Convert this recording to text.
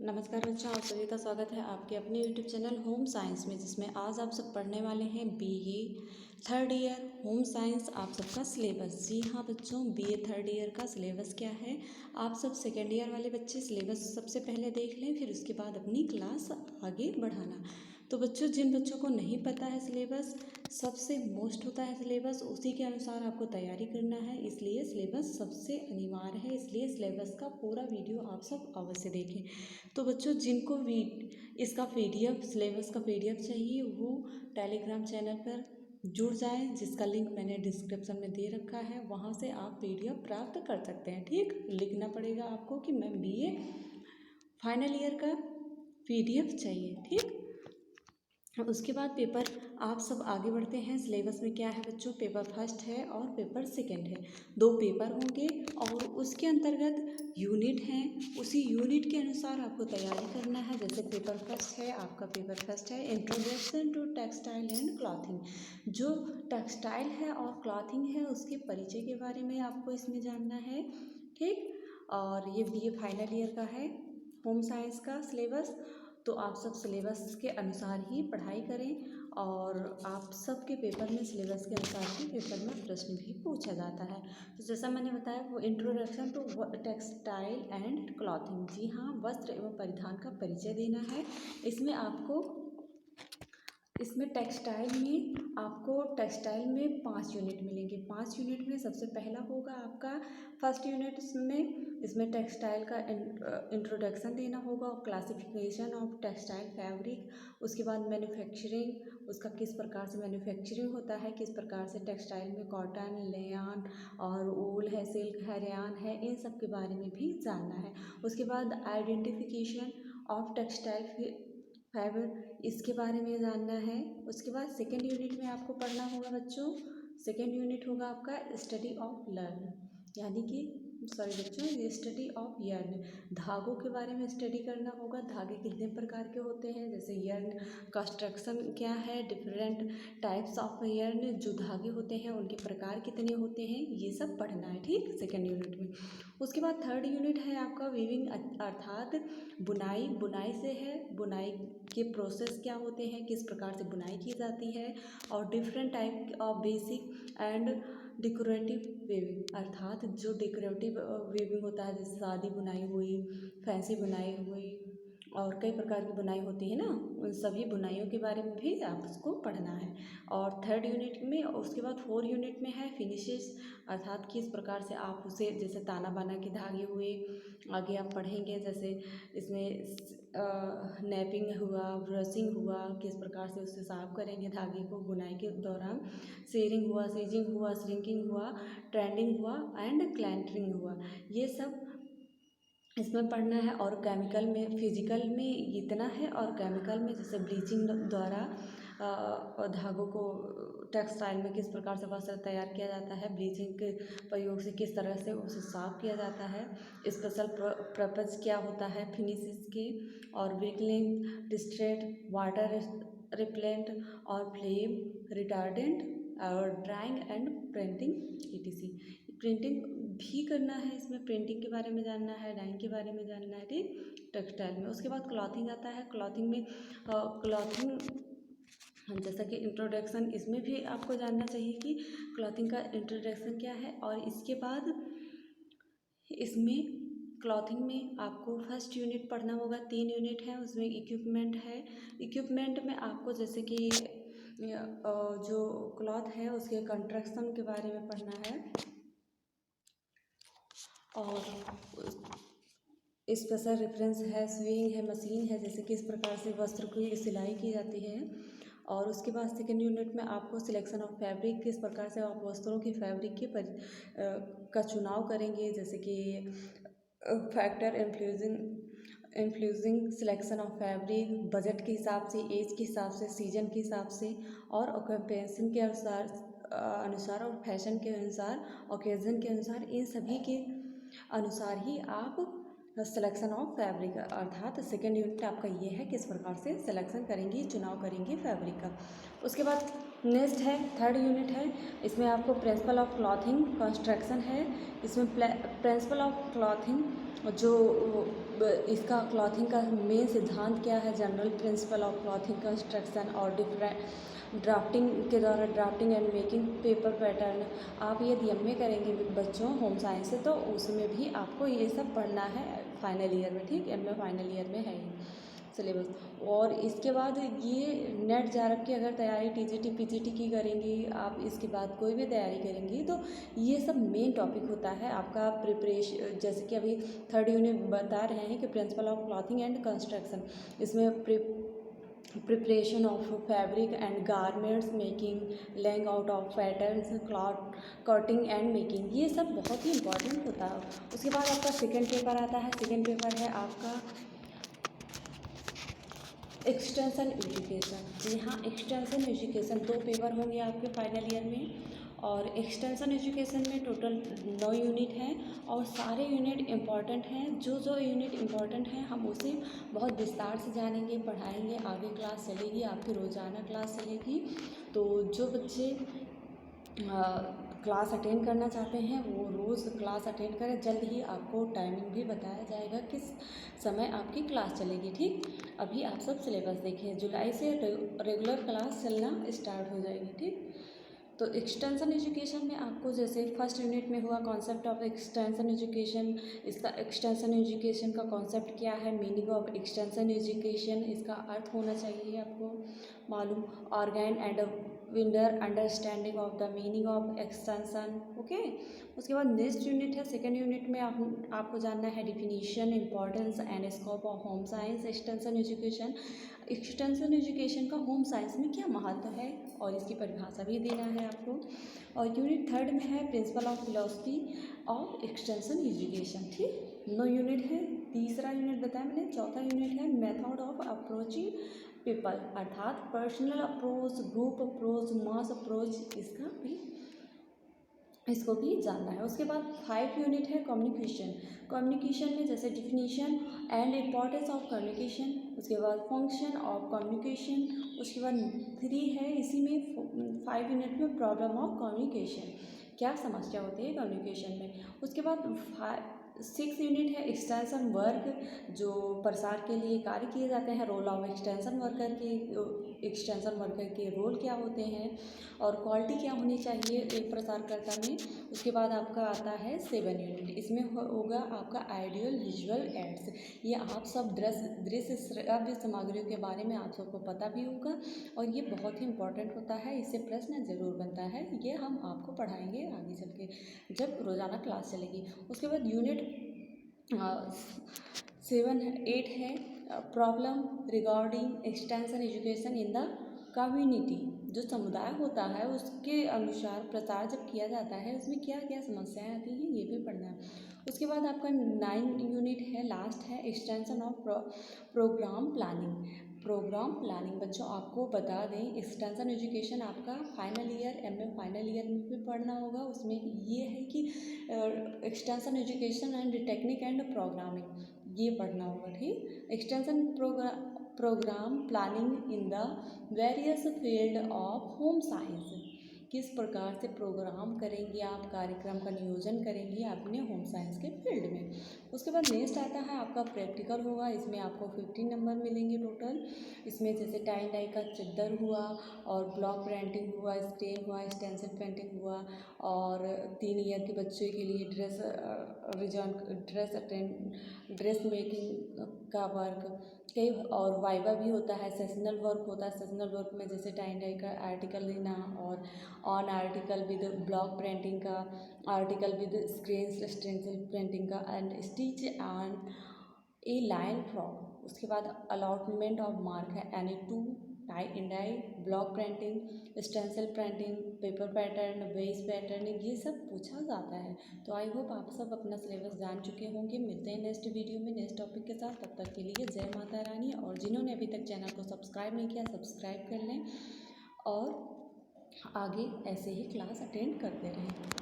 नमस्कार बच्चों, आप सभी का स्वागत है आपके अपने यूट्यूब चैनल होम साइंस में, जिसमें आज आप सब पढ़ने वाले हैं BA third year home science. आप सबका सिलेबस, जी हाँ बच्चों, बीए थर्ड ईयर का सिलेबस क्या है। आप सब सेकेंड ईयर वाले बच्चे सिलेबस सबसे पहले देख लें, फिर उसके बाद अपनी क्लास आगे बढ़ाना। तो बच्चों, जिन बच्चों को नहीं पता है सिलेबस, सबसे मोस्ट होता है सिलेबस, उसी के अनुसार आपको तैयारी करना है, इसलिए सिलेबस सबसे अनिवार्य है। इसलिए सिलेबस का पूरा वीडियो आप सब अवश्य देखें। तो बच्चों, जिनको इसका पीडीएफ, सिलेबस का पीडीएफ चाहिए, वो टेलीग्राम चैनल पर जुड़ जाएं, जिसका लिंक मैंने डिस्क्रिप्शन में दे रखा है। वहाँ से आप पीडीएफ प्राप्त कर सकते हैं। ठीक, लिखना पड़ेगा आपको कि मैं बीए फाइनल ईयर का पीडीएफ चाहिए। ठीक, उसके बाद पेपर आप सब आगे बढ़ते हैं। सिलेबस में क्या है बच्चों, पेपर फर्स्ट है और पेपर सेकंड है, दो पेपर होंगे और उसके अंतर्गत यूनिट हैं। उसी यूनिट के अनुसार आपको तैयारी करना है। जैसे पेपर फर्स्ट है, आपका पेपर फर्स्ट है introduction to textile and clothing. जो टेक्सटाइल है और क्लॉथिंग है, उसके परिचय के बारे में आपको इसमें जानना है। ठीक, और ये बीए फाइनल ईयर का है होम साइंस का सिलेबस। तो आप सब सिलेबस के अनुसार ही पढ़ाई करें, और आप सबके पेपर में सिलेबस के अनुसार ही पेपर में प्रश्न भी पूछा जाता है। तो जैसा मैंने बताया, वो introduction to textile and clothing, जी हाँ, वस्त्र एवं परिधान का परिचय देना है। इसमें टेक्सटाइल में 5 यूनिट मिलेंगे। 5 यूनिट में सबसे पहला होगा आपका फर्स्ट यूनिट। इसमें टेक्सटाइल का इंट्रोडक्शन देना होगा और क्लासिफिकेशन ऑफ टेक्सटाइल फैब्रिक। उसके बाद मैन्युफैक्चरिंग, उसका किस प्रकार से मैन्युफैक्चरिंग होता है, किस प्रकार से टेक्सटाइल में कॉटन, लेयान और वूल है, सिल्क है, रेयान है, इन सब के बारे में भी जानना है। उसके बाद आइडेंटिफिकेशन ऑफ टेक्सटाइल फाइबर, इसके बारे में जानना है। उसके बाद सेकेंड यूनिट में आपको पढ़ना होगा बच्चों, सेकेंड यूनिट होगा आपका स्टडी ऑफ लर्न, यानी कि सॉरी बच्चों, ये स्टडी ऑफ यर्न, धागों के बारे में स्टडी करना होगा। धागे कितने प्रकार के होते हैं, जैसे यर्न कंस्ट्रक्शन क्या है, डिफरेंट टाइप्स ऑफ यर्न, जो धागे होते हैं उनके प्रकार कितने होते हैं, ये सब पढ़ना है। ठीक, सेकेंड यूनिट में। उसके बाद थर्ड यूनिट है आपका वीविंग, अर्थात बुनाई। बुनाई से है, बुनाई के प्रोसेस क्या होते हैं, किस प्रकार से बुनाई की जाती है, और different type of basic and decorative weaving, अर्थात जो डेकोरेटिव वेविंग होता है, जैसे शादी बुनाई हुई, फैंसी बुनाई हुई, और कई प्रकार की बुनाई होती है ना, उन सभी बुनाइयों के बारे में भी आप उसको पढ़ना है। और थर्ड यूनिट में, उसके बाद फोर्थ यूनिट में है फिनिशेस, अर्थात किस प्रकार से आप उसे, जैसे ताना बाना के धागे हुए, आगे आप पढ़ेंगे। जैसे इसमें नैपिंग हुआ, ब्रशिंग हुआ, किस प्रकार से उससे साफ करेंगे धागे को बुनाई के दौरान, सेरिंग हुआ, सीजिंग हुआ, श्रिंकिंग हुआ, ट्रेंडिंग हुआ एंड क्लैंटरिंग हुआ, ये सब इसमें पढ़ना है। और केमिकल में, फिजिकल में इतना है, और केमिकल में जैसे ब्लीचिंग द्वारा धागों को टेक्सटाइल में किस प्रकार से वस्त्र तैयार किया जाता है, ब्लीचिंग के प्रयोग से किस तरह से उसे साफ किया जाता है, स्पेशल पर्पज क्या होता है फिनिशेस के, और विकलिंग, डिस्ट्रेट, वाटर रिपेलेंट और फ्लेम रिटार्डेंट, और drawing and printing etc. Printing भी करना है, इसमें प्रिंटिंग के बारे में जानना है, डाइंग के बारे में जानना है। ठीक, टेक्सटाइल में। उसके बाद क्लॉथिंग आता है। क्लॉथिंग में जैसा कि इंट्रोडक्शन, इसमें भी आपको जानना चाहिए कि क्लॉथिंग का इंट्रोडक्शन क्या है। और इसके बाद इसमें क्लॉथिंग में आपको फर्स्ट यूनिट पढ़ना होगा, 3 यूनिट है, उसमें इक्विपमेंट है। इक्विपमेंट में आपको जैसे कि जो क्लॉथ है उसके कंस्ट्रक्शन के बारे में पढ़ना है, और स्पेशल रेफरेंस है, स्विंग है, मशीन है, जैसे किस प्रकार से वस्त्र की सिलाई की जाती है। और उसके बाद सेकेंड यूनिट में आपको सिलेक्शन ऑफ फैब्रिक, किस प्रकार से आप वस्त्रों की फैब्रिक का चुनाव करेंगे, जैसे कि factor influencing selection of fabric, budget के हिसाब से, एज के हिसाब से, सीजन के हिसाब से, और ऑक्यूपेशन के अनुसार और फैशन के अनुसार, ओकेजन के अनुसार, इन सभी के अनुसार ही आप सिलेक्शन ऑफ फैब्रिक, अर्थात सेकेंड यूनिट आपका ये है, किस प्रकार से सिलेक्शन करेंगे, चुनाव करेंगे फैब्रिक का। उसके बाद नेक्स्ट है थर्ड यूनिट है। इसमें आपको प्रिंसिपल ऑफ क्लॉथिंग कंस्ट्रक्शन है। इसमें प्रिंसिपल ऑफ क्लॉथिंग जो इसका क्लॉथिंग का मेन सिद्धांत क्या है, general principle of clothing construction और डिफरेंट ड्राफ्टिंग के द्वारा drafting and making paper pattern. आप यदि एमए करेंगे बच्चों होम साइंस से तो उसमें भी आपको ये सब पढ़ना है फाइनल ईयर में, ठीक, एमए फाइनल ईयर में है ये सिलेबस। और इसके बाद ये नेट जेआरएफ की अगर तैयारी टीजीटी पीजीटी की करेंगी आप, इसके बाद कोई भी तैयारी करेंगी तो ये सब मेन टॉपिक होता है आपका प्रिपरेशन। जैसे कि अभी थर्ड यूनिट बता रहे हैं कि principle of clothing and construction, इसमें preparation of fabric and garments, making laying out of patterns, cloth cutting and making, ये सब बहुत ही इंपॉर्टेंट होता है। उसके बाद आपका सेकेंड पेपर आता है, सेकेंड पेपर है आपका एक्सटेंशन एजुकेशन। जी हाँ, एक्सटेंशन एजुकेशन 2 पेपर होंगे आपके फाइनल ईयर में। और एक्सटेंशन एजुकेशन में टोटल 9 यूनिट हैं और सारे यूनिट इम्पॉर्टेंट हैं। जो जो यूनिट इम्पॉर्टेंट हैं हम उसे बहुत विस्तार से जानेंगे, पढ़ाएंगे, आगे क्लास चलेगी, आपकी रोज़ाना क्लास चलेगी। तो जो बच्चे क्लास अटेंड करना चाहते हैं वो रोज़ क्लास अटेंड करें। जल्द ही आपको टाइमिंग भी बताया जाएगा किस समय आपकी क्लास चलेगी, ठीक। अभी आप सब सिलेबस देखें, जुलाई से रेगुलर क्लास चलना स्टार्ट हो जाएगी, ठीक। तो एक्सटेंशन एजुकेशन में आपको जैसे फर्स्ट यूनिट में हुआ कॉन्सेप्ट ऑफ एक्सटेंशन एजुकेशन। इसका एक्सटेंशन एजुकेशन का कॉन्सेप्ट क्या है, मीनिंग ऑफ एक्सटेंशन एजुकेशन, इसका अर्थ होना चाहिए आपको मालूम। Organ and vendor understanding of the meaning of extension, okay. उसके बाद नेक्स्ट यूनिट है, सेकेंड यूनिट में आपको जानना है definition, importance and scope of home science extension education. Extension education का होम साइंस में क्या महत्व है और इसकी परिभाषा भी देना है आपको। और यूनिट थर्ड में है principle of philosophy of extension education, ठीक। 9 यूनिट है। तीसरा यूनिट बताया मैंने, चौथा यूनिट है मेथड ऑफ अप्रोचिंग पीपल, अर्थात पर्सनल अप्रोच, ग्रुप अप्रोच, मास अप्रोच, इसको भी जानना है। उसके बाद 5 यूनिट है कम्युनिकेशन। कम्युनिकेशन में जैसे definition and importance of communication, उसके बाद फंक्शन ऑफ कम्युनिकेशन, उसके बाद 3 है इसी में 5 यूनिट में प्रॉब्लम ऑफ कम्युनिकेशन, क्या समस्या होती है कम्युनिकेशन में। उसके बाद 6 यूनिट है एक्सटेंशन वर्क, जो प्रसार के लिए कार्य किए जाते हैं, रोल ऑफ एक्सटेंशन वर्कर के, एक्सटेंशन वर्कर के रोल क्या होते हैं और क्वालिटी क्या होनी चाहिए एक प्रसारकर्ता में। उसके बाद आपका आता है 7 यूनिट, इसमें होगा आपका आइडियल विजुअल एड्स। ये आप सब दृश्य श्रव्य सामग्रियों के बारे में आप सबको पता भी होगा और ये बहुत ही इंपॉर्टेंट होता है, इससे प्रश्न जरूर बनता है। ये हम आपको पढ़ाएंगे आगे चल के जब रोज़ाना क्लास चलेगी। उसके बाद यूनिट 8 है problem regarding extension education in the community. जो समुदाय होता है उसके अनुसार प्रसार जब किया जाता है उसमें क्या क्या समस्याएं आती हैं ये भी पढ़ना है। उसके बाद आपका 9 यूनिट है, लास्ट है extension of program planning. Program planning बच्चों आपको बता दें, एक्सटेंशन एजुकेशन आपका final year MA final year में भी पढ़ना होगा। उसमें ये है कि extension education and technique and programming ये पढ़ना होगा, ठीक। Extension program planning in the various field of home science, किस प्रकार से प्रोग्राम करेंगे आप, कार्यक्रम का नियोजन करेंगे अपने होम साइंस के फील्ड में। उसके बाद नेक्स्ट आता है आपका प्रैक्टिकल होगा, इसमें आपको 15 नंबर मिलेंगे टोटल। इसमें जैसे टाई डाई का चद्दर हुआ और ब्लॉक प्रिंटिंग हुआ, स्टेन हुआ, स्टेंसिल पेंटिंग हुआ और 3 ईयर के बच्चे के लिए ड्रेस मेकिंग का वर्क कई, और वाइवा भी होता है, सेशनल वर्क होता है। सेशनल वर्क में जैसे टाई डाई का आर्टिकल लेना और on article with block printing का, article with screen stencil printing का and stitch on A line frock. उसके बाद अलॉटमेंट ऑफ मार्क है any two, tie and dye, block printing, stencil printing, paper pattern, base pattern, ये सब पूछा जाता है। तो आई होप आप सब अपना सिलेबस जान चुके होंगे। मिलते हैं नेक्स्ट वीडियो में नेक्स्ट टॉपिक के साथ, तब तक के लिए जय माता रानी। और जिन्होंने अभी तक चैनल को सब्सक्राइब नहीं किया सब्सक्राइब कर लें और आगे ऐसे ही क्लास अटेंड करते रहें।